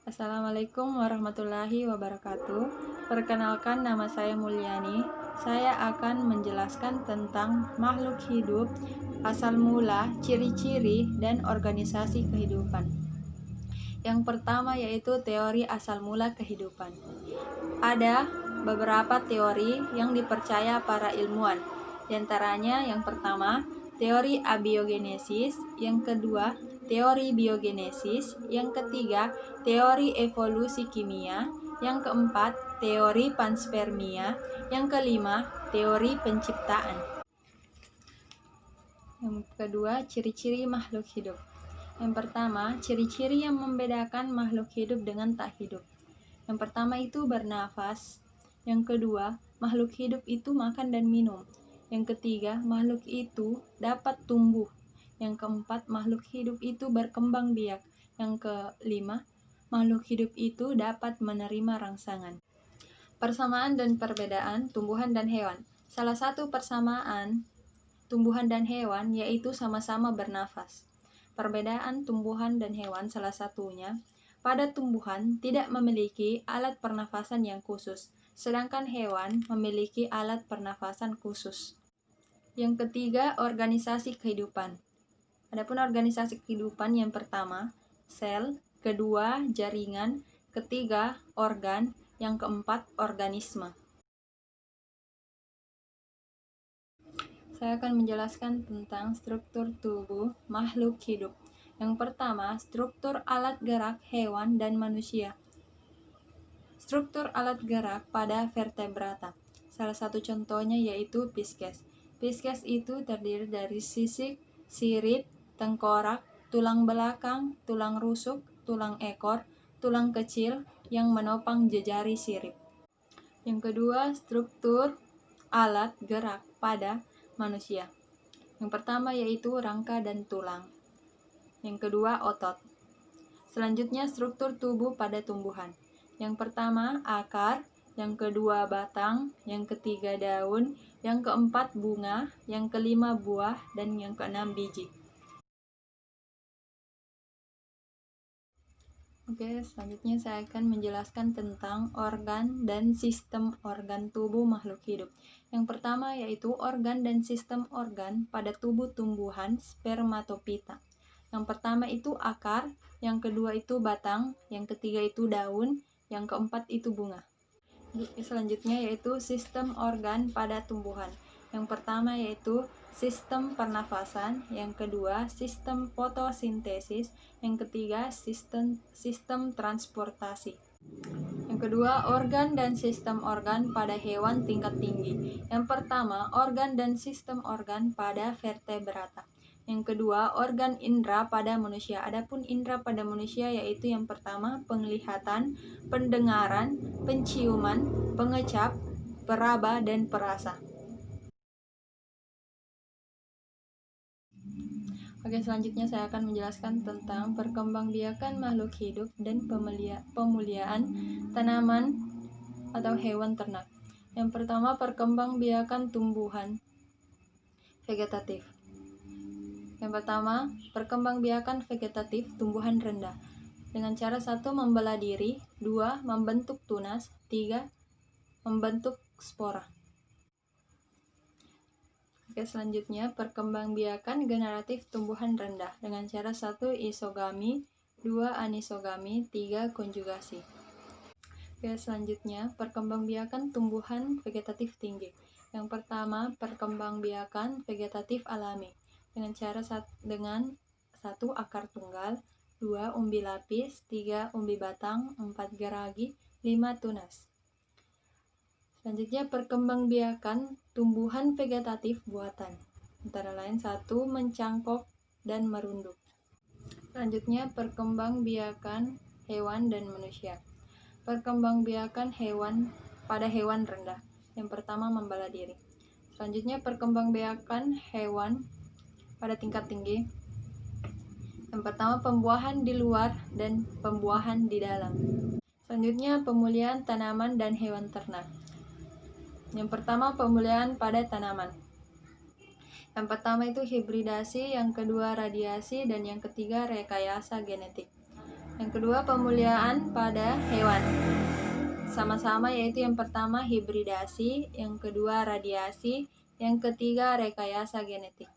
Assalamualaikum warahmatullahi wabarakatuh. Perkenalkan, nama saya Mulyani. Saya akan menjelaskan tentang makhluk hidup, asal mula, ciri-ciri, dan organisasi kehidupan. Yang pertama yaitu teori asal mula kehidupan. Ada beberapa teori yang dipercaya para ilmuwan. Di antaranya yang pertama, teori abiogenesis, yang kedua, teori biogenesis, yang ketiga, teori evolusi kimia, yang keempat, teori panspermia, yang kelima, teori penciptaan. Yang kedua, ciri-ciri makhluk hidup. Yang pertama, ciri-ciri yang membedakan makhluk hidup dengan tak hidup. Yang pertama itu bernafas. Yang kedua, makhluk hidup itu makan dan minum. Yang ketiga, makhluk itu dapat tumbuh. Yang keempat, makhluk hidup itu berkembang biak. Yang kelima, makhluk hidup itu dapat menerima rangsangan. Persamaan dan perbedaan tumbuhan dan hewan. Salah satu persamaan tumbuhan dan hewan yaitu sama-sama bernafas. Perbedaan tumbuhan dan hewan salah satunya, pada tumbuhan tidak memiliki alat pernafasan yang khusus, sedangkan hewan memiliki alat pernafasan khusus. Yang ketiga, organisasi kehidupan. Adapun organisasi kehidupan yang pertama, sel, kedua, jaringan, ketiga, organ, yang keempat, organisme. Saya akan menjelaskan tentang struktur tubuh makhluk hidup. Yang pertama, struktur alat gerak hewan dan manusia. Struktur alat gerak pada vertebrata. Salah satu contohnya yaitu Pisces. Pisces itu terdiri dari sisik, sirip, tengkorak, tulang belakang, tulang rusuk, tulang ekor, tulang kecil yang menopang jejari sirip. Yang kedua, struktur alat gerak pada manusia. Yang pertama yaitu rangka dan tulang. Yang kedua, otot. Selanjutnya, struktur tubuh pada tumbuhan. Yang pertama, akar. Yang kedua, batang. Yang ketiga, daun. Yang keempat, bunga. Yang kelima, buah. Dan yang keenam, biji. Oke, selanjutnya saya akan menjelaskan tentang organ dan sistem organ tubuh makhluk hidup. Yang pertama yaitu organ dan sistem organ pada tubuh tumbuhan spermatopita. Yang pertama itu akar, yang kedua itu batang, yang ketiga itu daun, yang keempat itu bunga. Selanjutnya yaitu sistem organ pada tumbuhan. Yang pertama yaitu sistem pernafasan, yang kedua sistem fotosintesis, yang ketiga sistem transportasi. Yang kedua, organ dan sistem organ pada hewan tingkat tinggi. Yang pertama, organ dan sistem organ pada vertebrata. Yang kedua, organ indera pada manusia. Adapun indera pada manusia yaitu yang pertama, penglihatan, pendengaran, penciuman, pengecap, peraba, dan perasa. Oke, selanjutnya saya akan menjelaskan tentang perkembangbiakan makhluk hidup dan pemuliaan tanaman atau hewan ternak. Yang pertama, perkembangbiakan tumbuhan vegetatif. Yang pertama, perkembangbiakan vegetatif tumbuhan rendah. Dengan cara 1. Membelah diri, 2. Membentuk tunas, 3. Membentuk spora. Oke, selanjutnya perkembangbiakan generatif tumbuhan rendah dengan cara 1. Isogami, 2. Anisogami, 3. Konjugasi. Oke, selanjutnya perkembangbiakan tumbuhan vegetatif tinggi. Yang pertama, perkembangbiakan vegetatif alami dengan cara 1. Akar tunggal, 2. Umbi lapis, 3. Umbi batang, 4. geragi, 5. tunas. Selanjutnya, perkembangbiakan tumbuhan vegetatif buatan, antara lain 1. Mencangkok dan merunduk. Selanjutnya, perkembangbiakan hewan dan manusia. Perkembangbiakan hewan pada hewan rendah. Yang pertama, membelah diri. Selanjutnya, perkembangbiakan hewan pada tingkat tinggi. Yang pertama, pembuahan di luar dan pembuahan di dalam. Selanjutnya, pemulihan tanaman dan hewan ternak. Yang pertama, pemulihan pada tanaman. Yang pertama itu hibridasi, yang kedua radiasi, dan yang ketiga rekayasa genetik. Yang kedua, pemuliaan pada hewan. Sama-sama, yaitu yang pertama hibridasi, yang kedua radiasi, yang ketiga rekayasa genetik.